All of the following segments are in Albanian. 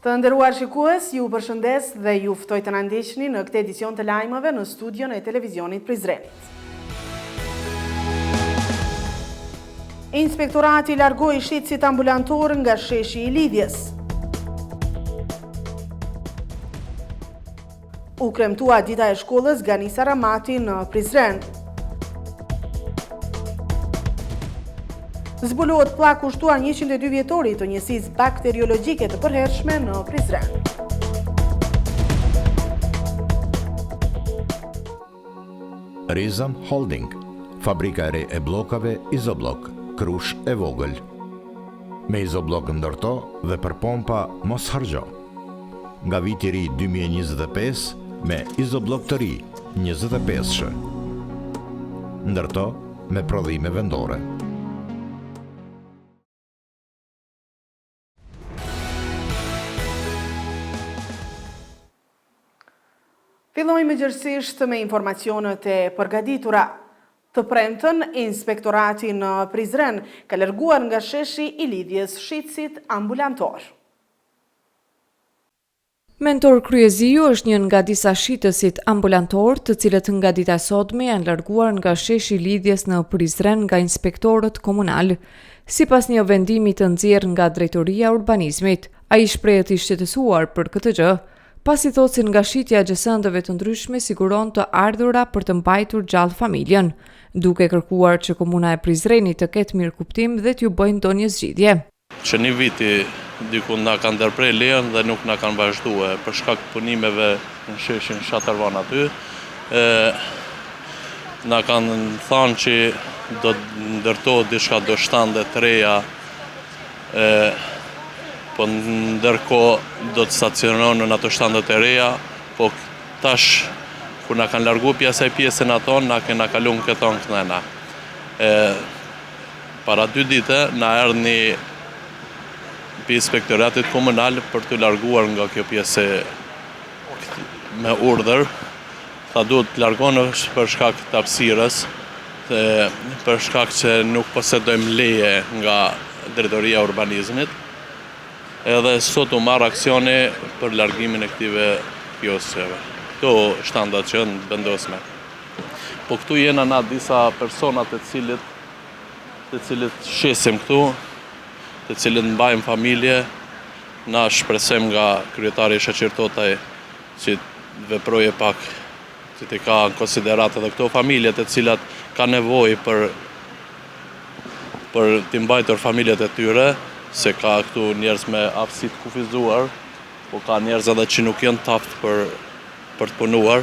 Të nderuar shikues, ju përshëndes dhe ju ftoj të na ndiqni në këtë edicion të lajmeve në studion e televizionit Prizrenit. Inspektorati largoi shitësit ambulantor nga sheshi i lidhjes. U kremtua dita e shkollës Ganisa Ramati në Prizren. Zbulohet pllak kushtuar 102 vjetorit të njësisë bakteriologjike të përhershme në Prizren. Rizam Holding, fabrika e re e bllokave Izoblok, Krush e vogël. Me Izoblok ndërto dhe për pompa mos harxho. Nga viti i ri 2025 me Izoblok të ri 25-shë. Ndërto me prodhime vendore. Fillojmë gjërësisht me informacionet e përgatitura. Të premtën, Inspektorati në Prizren ka larguar nga sheshi i lidhjes shitësit ambulantor. Mentor Kryeziu është një nga disa shitësit ambulantor, të cilët nga dita e sotme janë larguar nga sheshi i lidhjes në Prizren nga inspektorët komunal. Sipas një vendimi të nxjerrë nga Drejtoria e Urbanizmit, ai shprehet i shqetësuar për këtë gjë, pasi thotë se nga shitja e gjësëndëve të ndryshme siguron të ardhura për të mbajtur gjallë familjen, duke kërkuar që komuna e Prizrenit të ketë mirëkuptim dhe t'ju bëjnë ndonjë zgjidhje. Që një viti diku na kanë ndërprer lejen dhe nuk na kanë vazhduar për shkak të punimeve në sheshin Shatarvan aty. Na kanë thënë që do të ndërtohet diçka do shtande të reja, po ndërkohë do të stacionohen në ato shtandet e reja, po tash kur na kanë larguar pjesën aton, na kena kaluar në këton këtena. Para 2 ditë na erdhi për inspektoratit komunal për të larguar nga kjo pjesë me urdhër. Tha duhet të largohen për shkak të hapësirës, për shkak që nuk posedojmë leje nga Drejtoria e Urbanizmit. Edhe sot u marrë aksione për largimin e këtive kiosqeve. Këto shtandat që janë vendosme. Po këtu jena na disa persona të cilët shesim këtu, të cilët mbajmë familje, na shpresojmë nga kryetari i shoqërtotaj që veproje pak, që të ka në konsiderat edhe këto familje të cilat ka nevojë për të mbajtur familjet e tyre, se ka këtu njerëz me aftësi të kufizuar, po ka njerëz edhe që nuk janë të aftë për të punuar.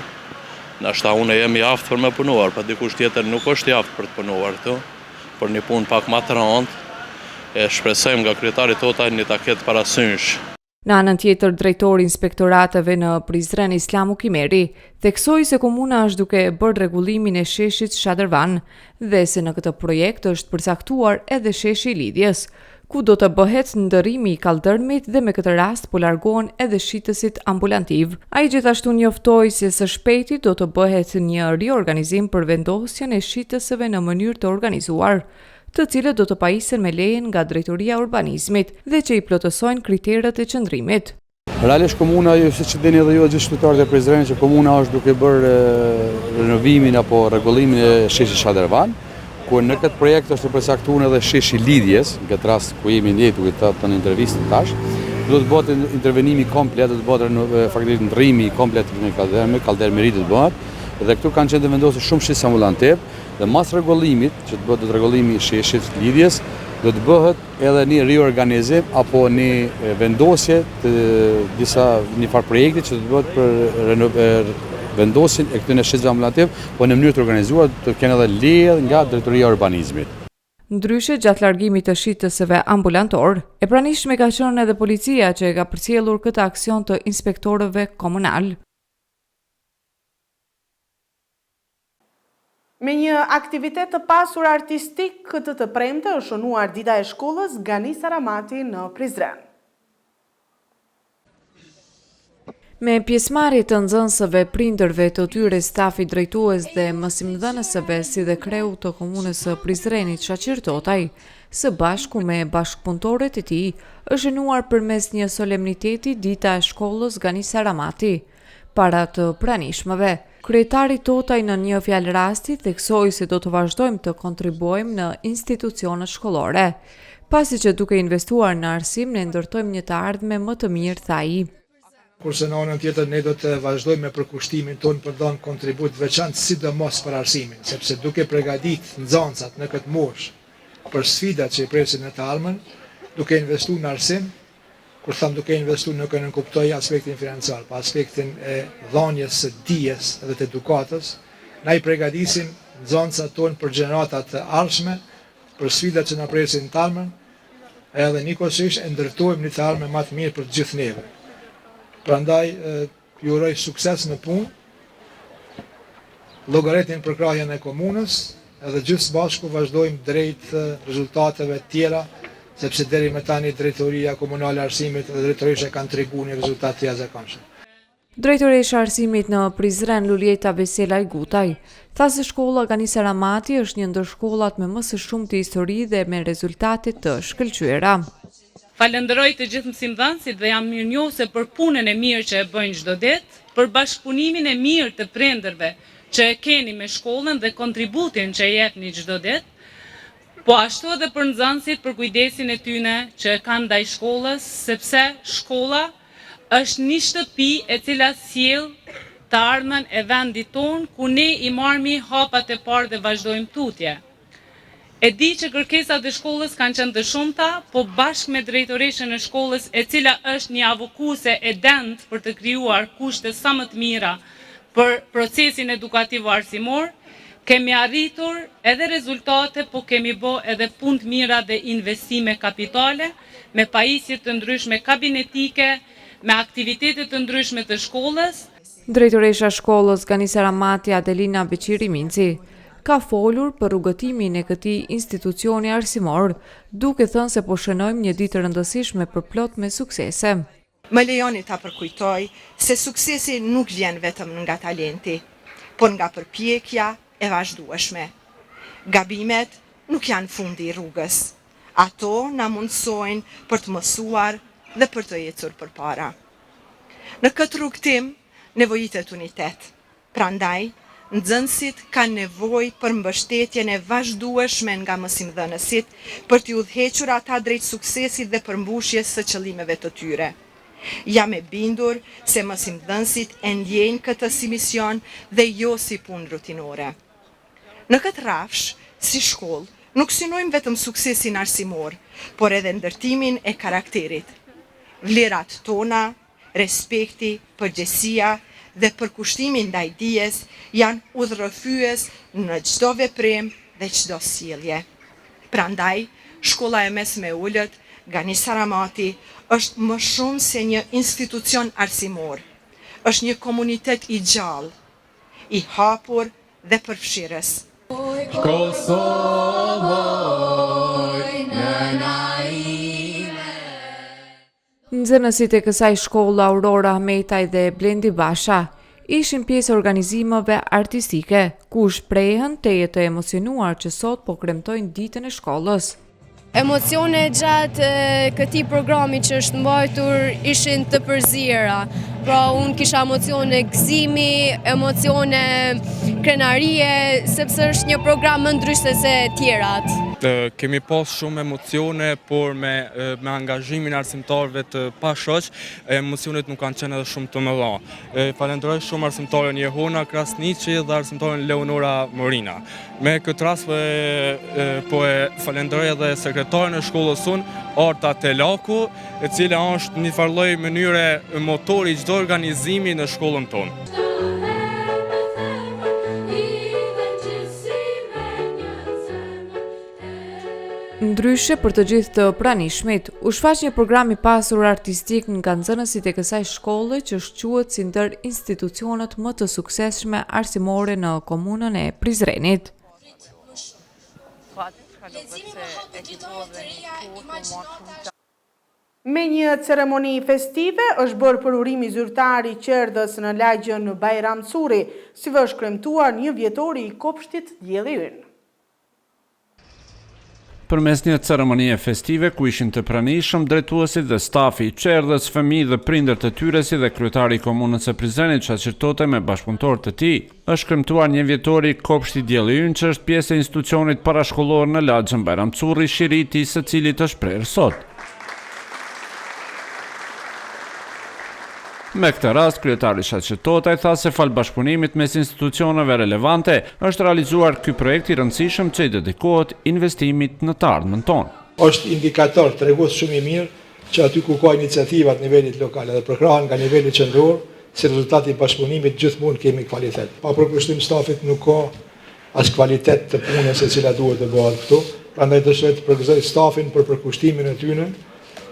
Nashta unë jemi i aftë për me punuar, pa dikush tjetër nuk është i aftë për të punuar këtu, por një punë pak më të rëndë, e shpresojmë nga kryetari totaj një ta ketë parasysh. Në anën tjetër, drejtori inspektorateve në Prizren Islamu Kimeri theksoi se komuna është duke bërë rregullimin e sheshit Shatarvan dhe se në këtë projekt është përcaktuar edhe sheshi i lidhjes, ku do të bëhet ndërrimi i kaldërmit dhe me këtë rast po largohen edhe shitësit ambulantiv. Ai gjithashtu njoftoi se së shpejti do të bëhet një riorganizim për vendosjen e shitësve në mënyrë të organizuar, të cilët do të pajisen me lejen nga Drejtoria e Urbanizmit dhe që i plotësojnë kriteret e qëndrimit. Realisht komuna, siç e dini edhe ju gjithë qytetarët e Prizrenit, që komuna është duke bërë renovimin apo rregullimin e sheshit Shatarvan, ku në këtë projekt është përcaktuar edhe sheshi lidhjes, në këtë rast ku jemi ne duke të në intervistë tash, do të bëhet intervenimi komplet, do të bëhet faktikisht ndrrimi komplet në kaldërmeri do të bëhet, dhe këtu kanë qenë të vendosur shumë shitës ambulantiv, dhe mas rregullimit, që të bëhet rregullimi i sheshit lidhjes, do të bëhet edhe një riorganizim apo një vendosje të një farë projekti që do të bëhet për vendosjen e këtyre shitëve ambulantiv, po në mënyrë të organizuar të kenë edhe leje nga Drejtoria e Urbanizmit. Ndryshe, gjatë largimit të shitësve ambulantor, e pranishme ka qenë edhe policia që e ka përcjellur këtë aksion të inspektorëve komunal. Me një aktivitet të pasur artistik, këtë të premte është shënuar dita e shkollës Ganisa Ramati në Prizren. Me pjesëmarrje të nxënësve, prindërve, të tyre stafi drejtues dhe mësimdhënësve, si dhe kreu të komunës së Prizrenit Shaqir Totaj, së bashku me bashkëpunëtorët e tij, është shënuar përmes një solemniteti Dita e Shkollës Ganisa Ramati, para të pranishmëve. Kryetari Totaj në një fjalë rasti theksoi se do të vazhdojmë të kontribuojmë në institucionet shkollore, pasi që duke investuar në arsim ne ndërtojmë një të ardhme më të mirë, tha ai. Kurse në anën tjetër ne do të vazhdojmë me përkushtimin tonë për dhënë kontribut veçantë sidomos për arsimin, sepse duke përgatitur nxënësat në këtë moshë për sfidat që i presin në të ardhmen, duke investuar në arsim, kur tham duke investuar nuk e nënkuptoj aspektin financiar, pa aspektin e dhënies së dijes dhe të edukatës, na i përgatisim nxënësat tonë për gjeneratat të ardhshme, për sfidat që na presin në të ardhmen, edhe njëkohësisht e ndërtojmë një të ardhme më të mirë për të gjithë neve. Prandaj ju uroj sukses në punë, llogaritin për krahjen e komunës, edhe gjithë bashku vazhdojmë drejt rezultateve tjera, sepse deri më tani drejtoria komunale e arsimit dhe drejtorisha kanë treguar një rezultat të jashtëzakonshëm. Drejtoresha e arsimit në Prizren, Lulieta Veselaj Gutaj, tha se shkolla Ganisa Ramati është një ndër shkollat me më së shumti histori dhe me rezultate të shkëlqyera. Falenderoj të gjithë mësimdhënësit dhe jam mirënjohëse për punën e mirë që e bëjnë çdo ditë, për bashkëpunimin e mirë të prindërve që e keni me shkollën dhe kontributin që e jepni çdo ditë, po ashtu edhe për nxënësit për kujdesin e tyre që e kanë ndaj shkollës, sepse shkolla është një shtëpi e cila sjell të ardhmen e vendit tonë ku ne i marrmi hapat e parë dhe vazhdojmë tutje. E di që kërkesat e shkollës kanë qenë të shumta, po bashkë me drejtoreshën e shkollës, e cila është një avokuese e dent për të krijuar kushte sa më të mira për procesin edukativ arsimor, kemi arritur edhe rezultate, po kemi bë edhe punë të mira dhe investime kapitale, me pajisje të ndryshme kabinetike, me aktivitete të ndryshme të shkollës. Drejtoresha e shkollës Ganisa Ramati, Adelina Beqiri Minci, ka folur për rrugëtimin e këtij institucioni arsimor, duke thënë se po shënojmë një ditë rëndësishme për plot me suksese. Më lejoni ta përkujtoj se suksesi nuk vjen vetëm nga talenti, por nga përpjekja e vazhdueshme. Gabimet nuk janë fundi i rrugës. Ato na mundsojnë për të mësuar dhe për të ecur përpara. Në këtë rrugtim nevojitet unitet. Prandaj, nxënësit kanë nevojë për mbështetjen e vazhdueshme nga mësimdhënësit për t'i udhëhequr ata drejt suksesit dhe përmbushjes së qëllimeve të tyre. Jam e bindur se mësimdhënësit e ndjejnë këtë si mision dhe jo si punë rutinore. Në këtë rrafsh, si shkollë, nuk synojmë vetëm suksesin arsimor, por edhe ndërtimin e karakterit. Vlerat tona, respekti, përgjegjësia dhe përkushtimi ndaj dijes janë udhërrëfyes në çdo veprim dhe çdo sjellje. Prandaj, shkolla e mesme e ulët, Ganisa Ramati, është më shumë se një institucion arsimor. Është një komunitet i gjallë, i hapur dhe përfshirës. Nxënësit e kësaj shkolle, Aurora Ahmetaj dhe Blendi Basha, ishin pjesë organizimeve artistike, ku shprehen teje të emocionuar që sot po kremtojnë ditën e shkollës. Emocione gjatë këtij programi që është mbajtur ishin të përzira. Pra unë kisha emocione gëzimi, emocione krenarie, sepse është një program më ndryshe se tjerat. Kemi pas shumë emocione, por me angazhimin arsimtarëve të pashoq, emocionet nuk kanë qenë edhe shumë të mëdha. Falenderoj shumë arsimtaren Jehona Krasniqi dhe arsimtaren Leonora Morina. Me këtë rast po e falenderoj edhe sekretaren e shkollës unë, Arta Telaku, e cila është një farë lloj mënyre motori çdo organizimi në shkollën tonë. Ndryshe për të gjithë të pranishmit, u shfaq një program i pasur artistik nga nxënësit e kësaj shkolle që shquhet si ndër institucionet më të suksesshme arsimore në komunën e Prizrenit. Me një ceremoni festive është bërë përurimi zyrtar i qerdhës në lagjën Bajram Curi, si vë është kremtuar një vjetori i kopshtit Dielli Ynë. Përmes një ceremonie festive ku ishin të pranishëm drejtuesit dhe stafi i qerdhës, fëmijë dhe prindër të tyre si dhe kryetari i komunës së Prizrenit Çaçirtote me bashkëpunëtorë të tij, është kremtuar një vjetori i kopshtit Dielli Ynë që është pjesë e institucionit parashkollor në lagjën Bajram Curi, shiriti së cilit është prerë sot. Me këtë rast, kryetari Çaçirtote tha se fal bashkëpunimit mes institucioneve relevante është realizuar ky projekt i rëndësishëm që i dedikohet investimit në të ardhmen tonë. Është indikator tregues shumë i mirë që aty ku ka iniciativa të nivelit lokal dhe përkrahen nga niveli qendror, si rezultati i bashkëpunimit gjithmonë kemi kvalitet. Pa përkushtim stafit nuk ka as kvalitet të punës e cila duhet të bëhet këtu. Prandaj dëshiroj të përgëzoj stafin për përkushtimin e tyre,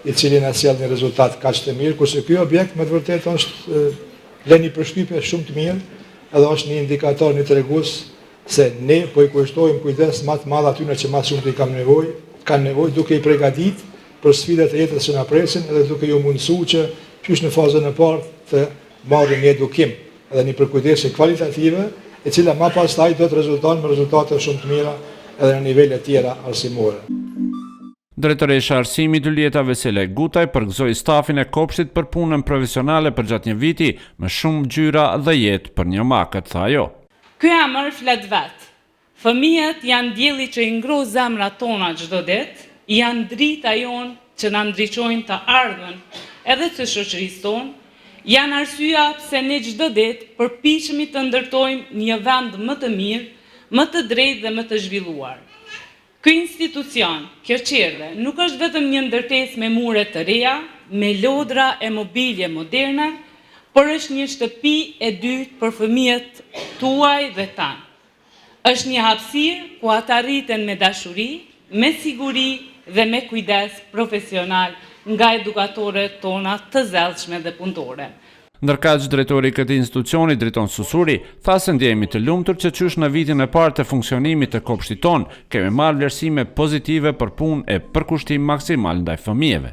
i cili na sjell një rezultat kaq të mirë, kurse ky objekt me të vërtetë është lënë një përshtypje shumë të mirë, edhe është një indikator, një tregues se ne po i kushtojmë kujdes më të madh atyre që më shumë i kanë nevojë duke i përgatitur për sfidat e jetës që na presin edhe duke ju mundësuar që qysh në fazën e parë të marrin një edukim edhe një përkujdesje kvalitative, e cila më pastaj do të rezulton me rezultate shumë të mira edhe në nivele të tjera arsimore. Drejtoresha e arsimit Julieta Vesele Gutaj përgëzoi stafin e kopshtit për punën profesionale përgjatë një viti me shumë gjyra dhe jetë për një makët, tha ajo. Ky emër flet vet. Fëmijët janë dielli që i ngro zemrat tona çdo ditë, janë drita jonë që na ndriçojnë të ardhmen edhe të shoqërisë tonë, janë arsyeja pse ne çdo ditë përpiqemi të ndërtojmë një vend më të mirë, më të drejtë dhe më të zhvilluar. Ky institucion, kjo qerdhe, nuk është vetëm një ndërtesë me mure të reja, me lodra e mobilje moderne, por është një shtëpi e dytë për fëmijët tuaj dhe tanë. Është një hapësirë ku ata rriten me dashuri, me siguri dhe me kujdes profesional nga edukatorët tona të zellshme dhe punëtore. Ndërkaq drejtori i këtij institucioni, Driton Susuri, tha se ndjehemi të lumtur që qysh në vitin e parë të funksionimit të kopshtit ton kemi marrë vlerësime pozitive për punë e përkushtim maksimal ndaj fëmijëve.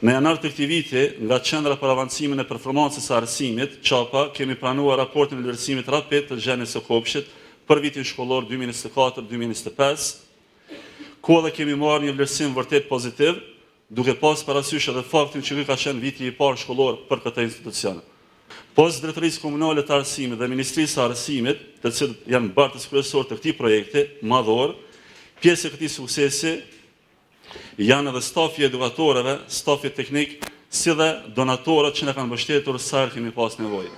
Në janar të këtij viti, nga Qendra për Avancimin e Performancës së Arsimit, QAPA, kemi pranuar raportin e vlerësimit rapid të gjenjes së kopshtit për vitin shkollor 2024-2025, ku edhe kemi marrë një vlerësim vërtet pozitiv, duke pas parasysh edhe faktin që ky ka qenë viti i parë shkollor për këtë institucion. Pas Drejtorisë Komunale të Arsimit dhe Ministrisë së Arsimit, të cilët janë bartës kryesor të këtij projekti madhor, pjesë e këtij suksesi janë edhe stafi edukatorëve, stafi teknik, si dhe donatorët që na kanë mbështetur sa herë kemi pas nevojë.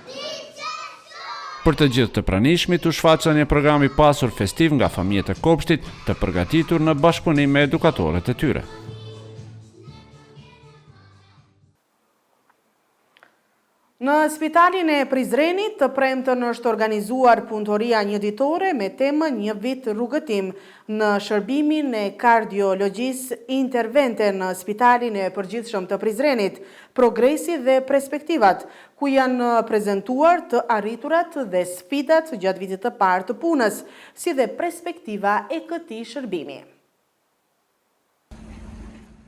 Për të gjithë të pranishmit u shfaqë një program i pasur festiv nga fëmijët e kopshtit të përgatitur në bashkëpunim me edukatorët e tyre. Në spitalin e Prizrenit të premtën është organizuar punëtoria një ditore me temën një vit rrugëtim në shërbimin e kardiologjisë intervente në spitalin e përgjithshëm të Prizrenit, progresi dhe perspektivat, ku janë prezentuar të arriturat dhe sfidat gjatë vitit të parë të punës, si dhe perspektiva e këtij shërbimi.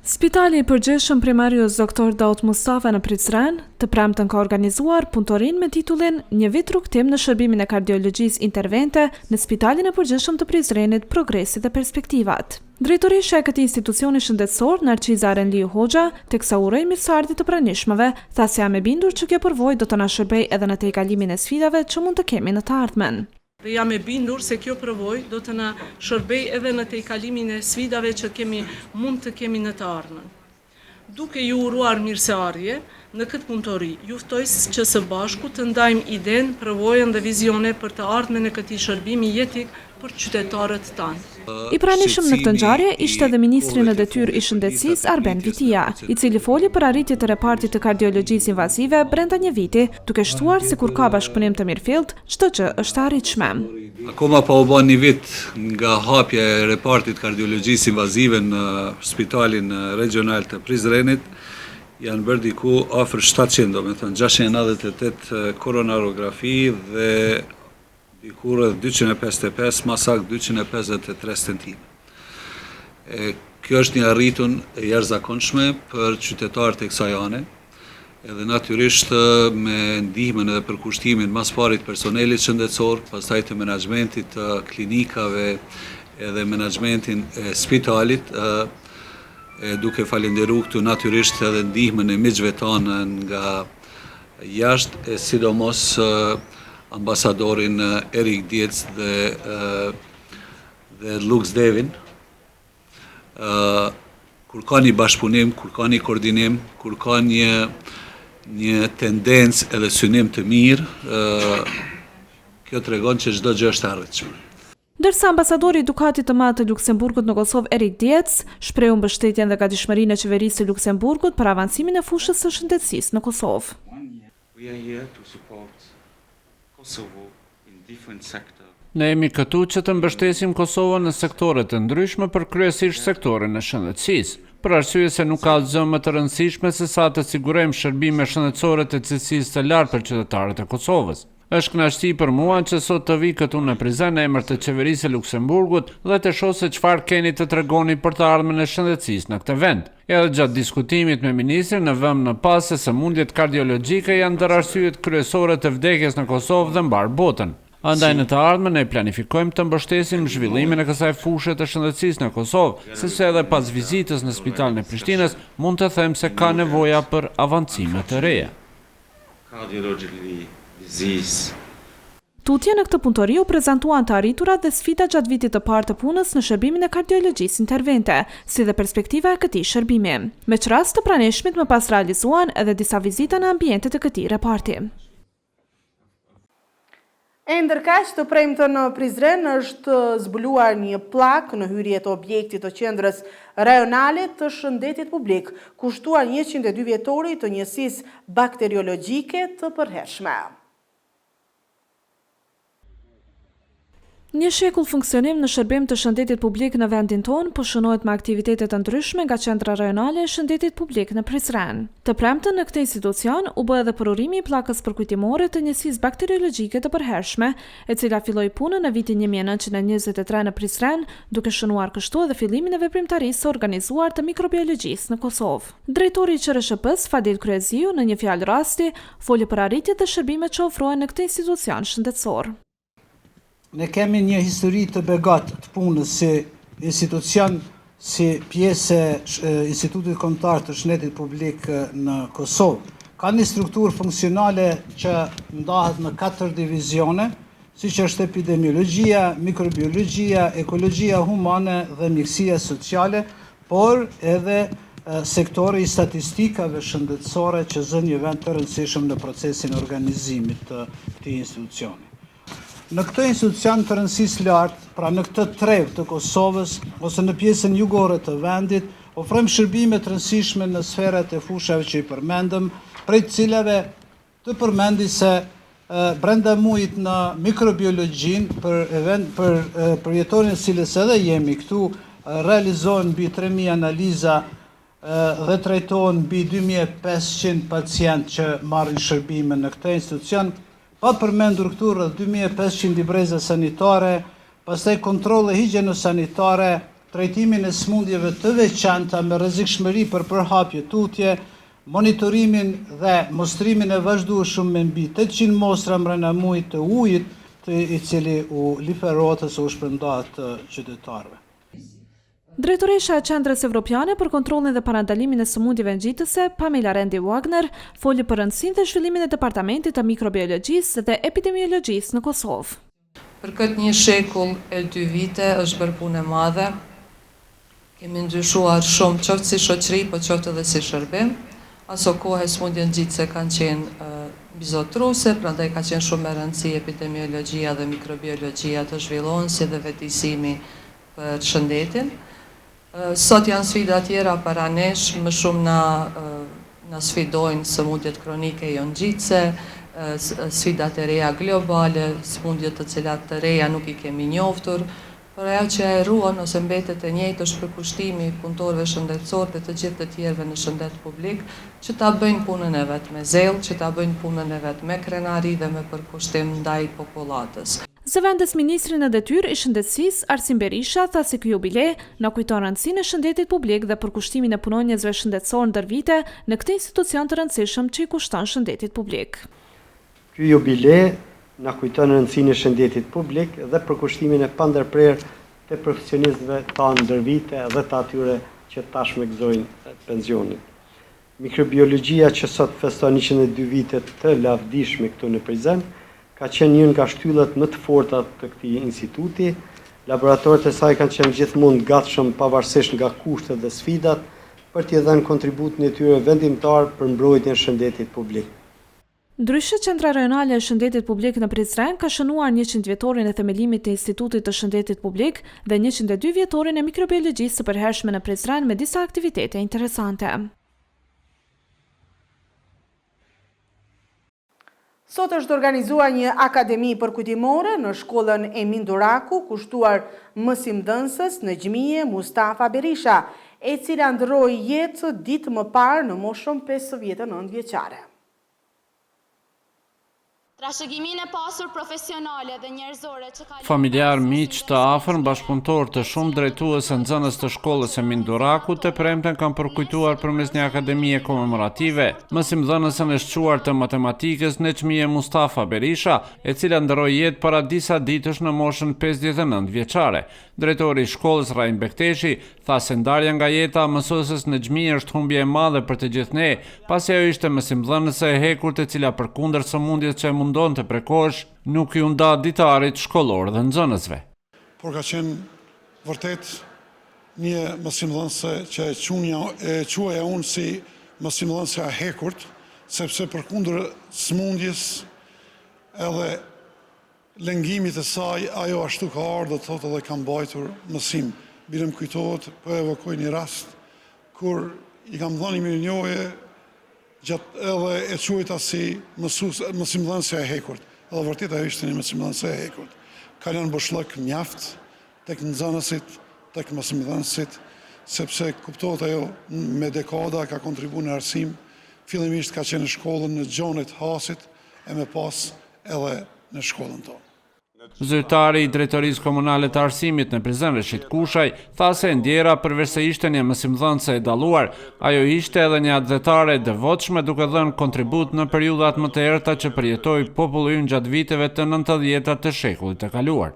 Spitali i përgjithshëm Primarius Dr. Daut Mustafa në Prizren të premtën ka organizuar punëtorin me titullin Një vit rrugtim në shërbimin e kardiologjisë intervente në Spitalin e përgjithshëm të Prizrenit, progresi dhe perspektivat. Drejtoresha e këtij institucioni shëndetësor, Narciza Renliu Hoxha, teksa uroi mirëseardhje të pranishmëve, tha se jam e bindur që kjo përvojë do të na shërbejë edhe në tejkalimin e sfidave që mund të kemi në të ardhmen. Dhe jam e bindur se kjo përvojë do të na shërbej edhe në tejkalimin e sfidave që mund të kemi në të ardhmen. Duke ju uruar mirëseardhje në këtë punëtori, ju ftoj që së bashku të ndajmë idenë, përvojën dhe vizione për të ardhmen e këtij shërbimi jetik për qytetarët tanë. I pranishëm në këtë ngjarje ishte edhe ministri në detyrë i shëndetësisë Arben Vitia, i cili foli për arritje të repartit të kardiologjisë invazive brenda një viti, duke shtuar se kur ka bashkëpunim të mirëfillt, çdo gjë është arritshme. Akoma pa u bën një vit nga hapja e repartit kardiologjisë invazive në Spitalin Regional të Prizrenit, janë bërë diku afër 700, domethënë 698 koronarografi dhe diku rreth 255, më saktë 253 stentime. Kjo është një arritun e jashtëzakonshme për qytetarët e kësaj ane, edhe natyrisht me ndihmën edhe përkushtimin mas parit personelit shëndetësor, pastaj të menaxhmentit të klinikave edhe menaxhmentin e spitalit, duke falenderu këtu natyrisht edhe ndihmën e miqve tanë nga jashtë, e sidomos ambasadorin Erik Diec dhe Lux Devin, kur ka një bashkëpunim, kur ka një koordinim, kur ka një tendencë edhe synim të mirë, kjo tregon që çdo gjë është e arritshme. Ndërsa ambasadori i Dukatit të Madh të Luksemburgut në Kosovë Erik Diec shprehu mbështetjen dhe gatishmërinë e qeverisë së Luksemburgut për avancimin e fushës së shëndetësisë në Kosovë. Ne jemi këtu që të mbështesim Kosovën në sektore të ndryshme, për kryesisht sektorin e shëndetësisë, për arsye se nuk ka gjë më të rëndësishme se sa të sigurojmë shërbime shëndetësore të cilësisë të lartë për qytetarët e Kosovës. Është kënaqësi për mua që sot të vi këtu në Prizren në emër të qeverisë së Luksemburgut dhe të shoh se çfarë keni të tregoni për të ardhmen e shëndetësisë në këtë vend. Edhe gjatë diskutimit me ministrin në vëmë në pas se sëmundjet kardiologjike janë ndër arsyet kryesore të vdekjes në Kosovë dhe mbar botën. Andaj në të ardhmen ne planifikojmë të mbështesim zhvillimin e kësaj fushe të shëndetësisë në Kosovë, sepse edhe pas vizitës në spitalin e Prishtinës mund të them se ka nevoja për avancime të reja. Tutje në këtë punëtori u prezantuan të arriturat dhe sfidat gjatë vitit të parë të punës në shërbimin e kardiologjisë intervente, si dhe perspektiva e këtij shërbimi. Me rast të pranishmit më pas realizuan edhe disa vizita në ambientet e këtij reparti. E ndërkaq të premten në Prizren është zbuluar një plak në hyrje të objektit të qendrës rajonale të shëndetit publik, kushtuar 102 vjetorit të njësisë bakteriologjike të përhershme. Një shekull funksionim në shërbim të shëndetit publik në vendin tonë po shënohet me aktivitete të ndryshme nga qendra rajonale e shëndetit publik në Prizren. Të premten në këtë institucion u bë edhe përurimi i pllakës përkujtimore të njësisë bakteriologjike të përhershme, e cila filloi punën në vitin 1923 në Prizren, duke shënuar kështu edhe fillimin e veprimtarisë së organizuar të mikrobiologjisë në Kosovë. Drejtori i QRSHP-s Fadil Kryeziu në një fjalë rasti foli për arritjet dhe shërbimet që ofrohen në këtë institucion shëndetësor. Ne kemi një histori të begatë të punës si institucion, si pjesë e Institutit Kombëtar të Shëndetit Publik në Kosovë. Ka një strukturë funksionale që ndahet në 4 divizione, siç është epidemiologjia, mikrobiologjia, ekologjia humane dhe mjekësia sociale, por edhe sektori i statistikave shëndetësore që zën një vend të rëndësishëm në procesin e organizimit të këtij institucioni. Në këtë institucion të rëndësisë lartë, pra në këtë trev të Kosovës, ose në pjesën jugore të vendit, ofrojmë shërbime të rëndësishme në sferat e fushave që i përmendëm, prej cilave të përmendi se brenda muajit në mikrobiologjinë për jetorin e cilës edhe jemi këtu, realizohen mbi 3000 analiza dhe trajtohen mbi 2500 pacientë që marrin shërbime në këtë institucion. Pa përmendur këtu rreth 2500 libreza sanitare, pastaj kontrolle higjieno-sanitare, trajtimin e smundjeve të veçanta me rrezikshmëri për përhapje tutje, monitorimin dhe mostrimin e vazhdueshëm me mbi 800 mostra brenda muajit të ujit, i cili u liferohet ose u shpërndahet qytetarëve. Drejtoresha e Qendrës Evropiane për kontrollin dhe parandalimin e sëmundjeve ngjitëse, Pamela Rendi Wagner, foli për rëndësinë dhe zhvillimin e Departamentit të Mikrobiologjisë dhe Epidemiologjisë në Kosovë. Për këtë një shekull e 2 vite është bërë punë e madhe. Kemi ndryshuar shumë qoftë si shoqëri, po qoftë edhe si shërbim. Aso kohë sëmundjet ngjitëse kanë qenë bizotruese, prandaj ka qenë shumë e rëndësishme epidemiologjia dhe mikrobiologjia të zhvillohen si dhe vetëdijësimi për shëndetin. Sot janë sfida tjera para nesh, më shumë na sfidojnë sëmundjet kronike jo ngjitëse, sfidat e reja globale, sëmundjet të cilat të reja nuk i kemi njoftur, por ajo që e ruan ose mbetet e njëjtë është përkushtimi i punëtorëve shëndetësor dhe të gjithë të tjerëve në shëndet publik, që ta bëjnë punën e vet me zell, që ta bëjnë punën e vet me krenari dhe me përkushtim ndaj popullatës. Zëvendës ministri në detyrë i shëndetësisë Arsim Berisha tha se ky jubile na kujton rëndësinë e shëndetit publik dhe përkushtimin e punonjësve shëndetësor ndër vite në këtë institucion të rëndësishëm që i kushton shëndetit publik. Ky jubile na kujton rëndësinë e shëndetit publik dhe përkushtimin e pandërprerë të profesionistëve tanë ndër vite dhe të atyre që tashmë gëzojnë pensionin. Mikrobiologjia që sot feston 102 vite të lavdishme këtu në Prizren ka qenë një nga shtyllat më të forta të këtij instituti. Laboratorët e saj kanë qenë gjithmonë gatshëm pavarësisht nga kushtet dhe sfidat për t'i dhënë kontributin e tyre vendimtar për mbrojtjen e shëndetit publik. Ndryshe, Qendra Rajonale e Shëndetit Publik në Prizren ka shënuar 100 vjetorin e themelimit të Institutit të Shëndetit Publik dhe 102 vjetorin e mikrobiologjisë së përhershme në Prizren me disa aktivitete interesante. Sot është organizuar një akademi përkujtimore në shkollën Emin Duraku, kushtuar mësimdhënësës në Xhmije Mustafa Berisha, e cila ndroi jetë ditë më parë në moshën 59 vjeçare. Trashëgimin e pasur profesionale dhe njerëzore që ka familjar, miq të afërm, bashkëpunëtor të shumë, drejtues e nxënës të shkollës Emin Duraku të premten kanë përkujtuar përmes një akademie komemorative mësimdhënësën e shquar të matematikës në Xhmije Mustafa Berisha, e cila ndroi jetë para disa ditësh në moshën 59 vjeçare. Drejtori i shkollës Raim Bekteshi tha se ndarja nga jeta mësuesës në Xhmije është humbje e madhe për të gjithë ne, pasi ajo ishte mësimdhënëse e hekurt e cila përkundër sëmundjes që mundon të prekosh, nuk ju nda ditarit shkollor dhe nxënësve. Por ka qenë vërtet një mësimdhënëse që e quaja unë si mësimdhënëse e hekurt, sepse përkundër sëmundjes edhe lëngimit e saj, ajo ashtu ka ardhur dhe thotë edhe ka mbajtur mësim. Bile më kujtohet, po evokoj një rast, kur i kam dhënë një mirënjohje edhe e quajta si mësimdhënëse e hekurt. Edhe vërtet ajo ishte një mësimdhënëse e hekurt. Ka lënë boshllëk mjaft tek nxënësit, tek mësimdhënësit, sepse kuptohet ajo me dekada ka kontribuar në arsim. Fillimisht ka qenë në shkollën në Gjonit Hasit e me pas edhe në shkollën tonë. Zyrtari i Drejtorisë Komunale të Arsimit në Prizren Reshit Kushaj tha se ndjera përveç se ishte një mësimdhënëse e dalluar, ajo ishte edhe një atletare e devotshme duke dhënë kontribut në periudhat më të errta që përjetoi populli ynë gjatë viteve të 90-tat të shekullit të kaluar.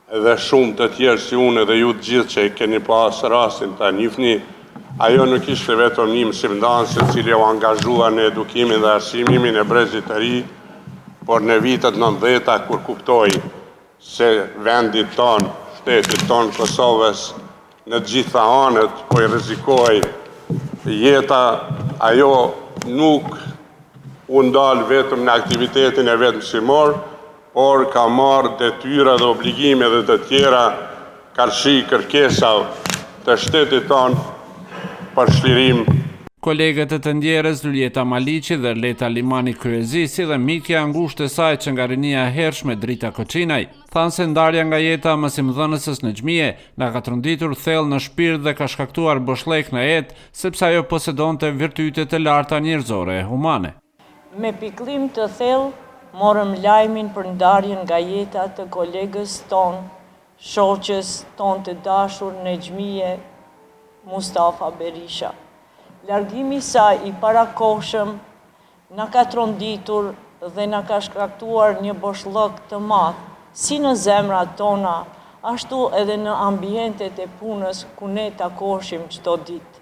Edhe shumë të tjerë si unë dhe ju të gjithë që i keni pas rastin ta njihni, ajo nuk ishte vetëm një mësimdhënëse i cili u angazhua në edukimin dhe arsimimin e brezit të ri, por në vitet 90-ta kur kuptoi se vendit tonë, shtetit tonë Kosovës, në gjitha anët, po i rrezikoi jeta, ajo nuk u ndal vetëm në aktivitetin e vetë mësimor, por ka marrë detyra dhe obligime dhe të tjera karshi kërkesa të shtetit tonë për shlirim. Kolegët e të ndjerës Luljeta Maliqi dhe Leta Limani Kryezi, si dhe mikja ngushtë e saj që nga rinia hershme Drita Koçinaj, thanë se ndarja nga jeta mësimdhënësës në Xhmije na ka tronditur thellë në shpirt dhe ka shkaktuar boshllëk në jetë, sepse ajo posedonte virtytet e larta njerëzore e humane. Me pikëllim të thellë morëm lajmin për ndarjen nga jeta të kolegës tonë, shoqes tonë të dashur në Xhmije, Mustafa Berisha. Largimi saj i parakohshëm na ka tronditur dhe na ka shkaktuar një boshllëk të madh, si në zemrat tona, ashtu edhe në ambientet e punës ku ne takoheshim çdo ditë.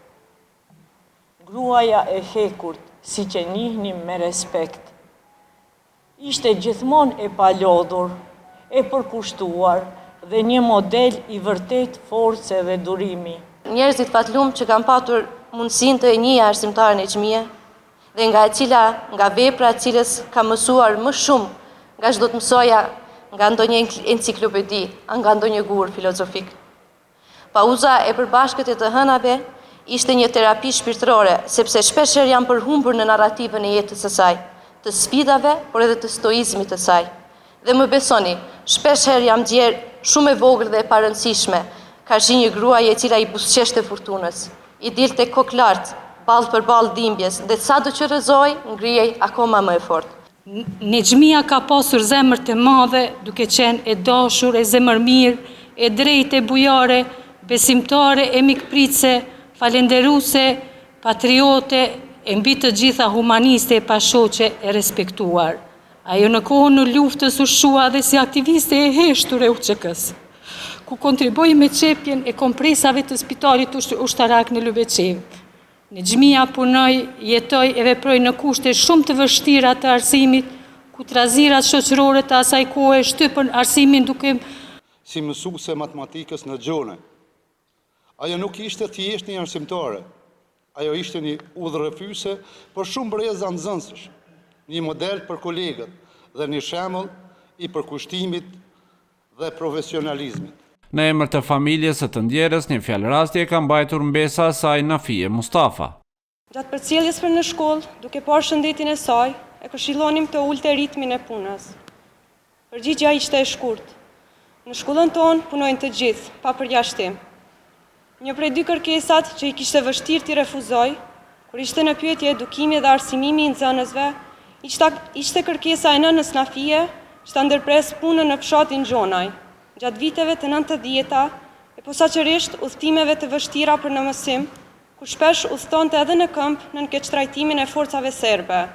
Gruaja e hekurt, si që njihnim me respekt, ishte gjithmonë e palodhur, e përkushtuar dhe një model i vërtet force dhe durimi. Njerëzit fatlum që kanë patur mundësin të një arsimtarën e Xhmije dhe nga vepra e cilës ka mësuar më shumë nga çdo të mësoja nga ndonjë enciklopedi, nga ndonjë gur filozofik. Pauza e përbashkët e të hënave ishte një terapi shpirtërore, sepse shpeshherë janë përhumbur në narrativën e jetës së saj, të sfidave, por edhe të stoizmit të saj. Dhe më besoni, shpeshherë jam ndjer shumë e vogël dhe e parëndësishme, ka shi një gruaje e cila i buzëqeshte furtunës, i dilte kokë lartë, ballë për ballë dhimbjes, dhe sado që rrezoi, ngrihej akoma më e fortë. Nexhmia ka pasur zemër të madhe, duke qenë e dashur, e zemërmirë, e drejtë, e bujare, besimtare, e mikpritse, falenderuse, patriote, e mbi të gjitha humaniste, e pashoqe, e respektuar. Ajo në kohën në luftës u shua dhe si aktiviste e heshtur e UÇK-s, ku kontriboi me qepjen e kompresave të spitalit ushtarak në Lubeqev. Nexhmia punoi, jetoi e veproi në kushte shumë të vështira të arsimit, ku trazirat shoqërore të asaj kohe shtypën arsimin duke si mësuese matematikës në Gjone. Ajo nuk ishte thjesht një arsimtare, ajo ishte një udhërrëfyese për shumë breza nxënësësh, një model për kolegët dhe një shembull i përkushtimit dhe profesionalizmit. Në emër të familjes së të ndjerës, një fjalërastje ka mbajtur mbesa e saj Nafie Mustafa. Gjatë përcjelljes për në shkollë, duke parë shëndetin e saj, e këshillonim të ulte ritmin e punës. Përgjigjja ishte e shkurtë. Në shkollën tonë punojnë të gjithë, pa përjashtim. Një prej dy kërkesat që i kishte vështirë t'i refuzoj, kur ishte në pyetje edukimi dhe arsimimi i nxënësve, ishte kërkesa e nënës Nafie, që ta ndërpres punën në fshatin Gjonaj, gjatë viteve të 90-ta, e posaçërisht udhëtimeve të vështira për në mësim, ku shpesh udhëtonte edhe në këmbë në keqtrajtimin e forcave serbe.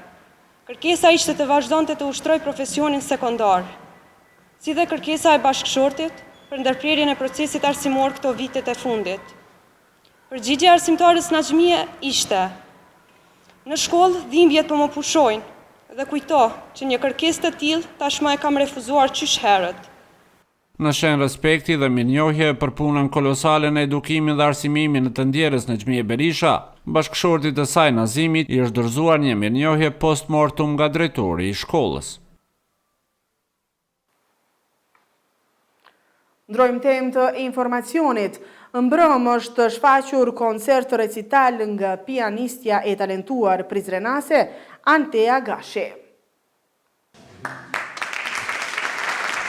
Kërkesa ishte të vazhdonte të ushtroj profesionin sekondar, si dhe kërkesa e bashkëshortit për ndërprerjen e procesit arsimor këto vitet e fundit. Përgjigjja e arsimtarës Nexhmie ishte: në shkollë dhimbjet po më pushojnë dhe kujto që një kërkesë të tillë tashmë e kam refuzuar qysh herët. Në shenjë respekti dhe mirënjohje për punën kolosale në edukimin dhe arsimimin të ndjerës Nexhmie Berisha, bashkëshortit të saj Nazimit i është dorëzuar një mirënjohje post-mortem nga drejtori i shkollës. Ndrojmë temë të informacionit. Mbrëm është shfaqur koncert recital nga pianistja e talentuar prizrenase Antea Gashi.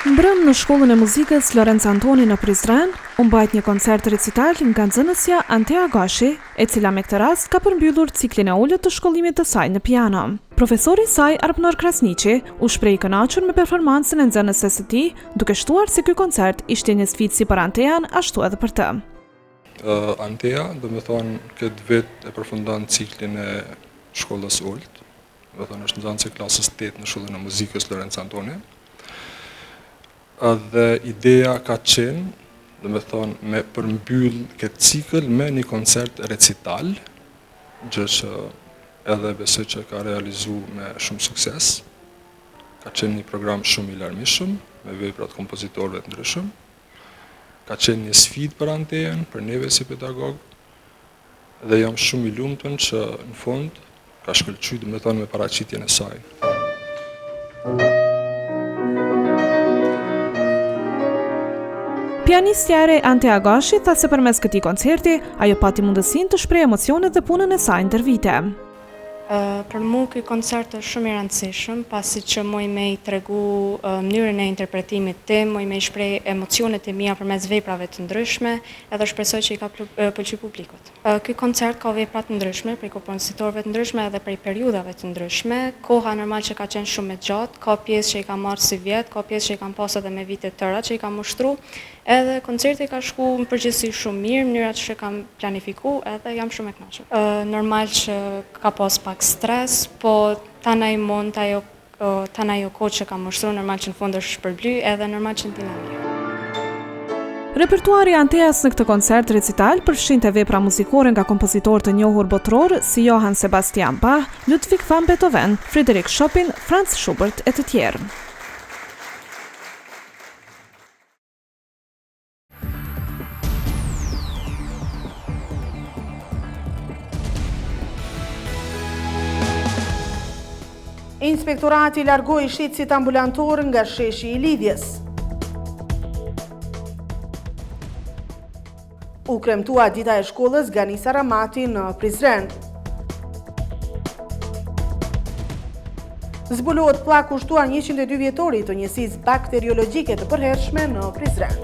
Mbrëm në shkollën e muzikës Lorenz Antoni në Prizren, u mbajt një koncert recital nga nxënësja Antea Gashi, e cila me këtë rast ka përmbyllur ciklin e ulët të shkollimit të saj në piano. Profesori i saj Arpnor Krasniqi u shpreh i kënaqur me performancën e nxënëses së tij, duke shtuar se ky koncert ishte një sfidë si për Antean, ashtu edhe për të. Antea, do me thonë, këtë vit e përfundon ciklin e shkollës ulët, do me thonë është nxënëse klasës 8 në shkollën e muzikës Lorenz Antoni. Dhe ideja ka qenë, do me thonë, me përmbyll këtë cikël me një koncert recital, gjë që edhe besoj që ka realizu me shumë sukses. Ka qenë një program shumë i larmishëm, me veprat kompozitorëve të ndryshëm. Ka qenë një sfidë për Anteën, për neve si pedagog, dhe jam shumë i lumtur që në fund ka shkëlqyer, do me thonë, me paraqitjen e saj. Pianistja e re Antea Gashi tha se përmes këtij koncerti ajo pati mundësinë të shprehë emocionet dhe punën e saj ndër vite. Për mu ky koncert është shumë i rëndësishëm, pasi që muj me i tregu mënyrën e interpretimit tim, muj me i shpreh emocionet e mia përmes veprave të ndryshme, edhe shpresoj që i ka pëlqyer publikut. Ky koncert ka vepra të ndryshme, prej kompozitorëve të ndryshme edhe prej periudhave të ndryshme. Koha normal që ka qenë shumë e gjatë, ka pjesë që i ka marrë si vjet, ka pjesë që i kam pasur edhe me vite të tëra që i kam ushtruar. Edhe koncerti ka shku në përgjithësi shumë mirë, mënyrat që kam planifiku edhe jam shumë e kënaqur. Normal që ka pas pak stres, po tana i mund tana jo kohë që kam ushtruar, normal që në fund është shpërbly edhe normal që ndina mirë. Repertuari i Anteas në këtë koncert recital përfshinte vepra muzikore nga kompozitorë të njohur botror si Johann Sebastian Bach, Ludwig van Beethoven, Frédéric Chopin, Franz Schubert e të tjerë. Inspektorati largoi shitësit ambulantor nga sheshi i lidhjes. U kremtua dita e shkollës Ganisa Ramati në Prizren. Zbulohet pllak kushtuar 102 vjetorit të njësisë bakteriologjike të përhershme në Prizren.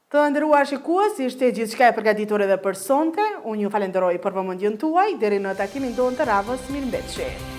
Të Të nderuar shikues, ishte gjithçka e përgatitur edhe për sonte. Unë ju falenderoj për vëmendjen tuaj. Deri në takimin tonë të radhës, mirëmbëjtje.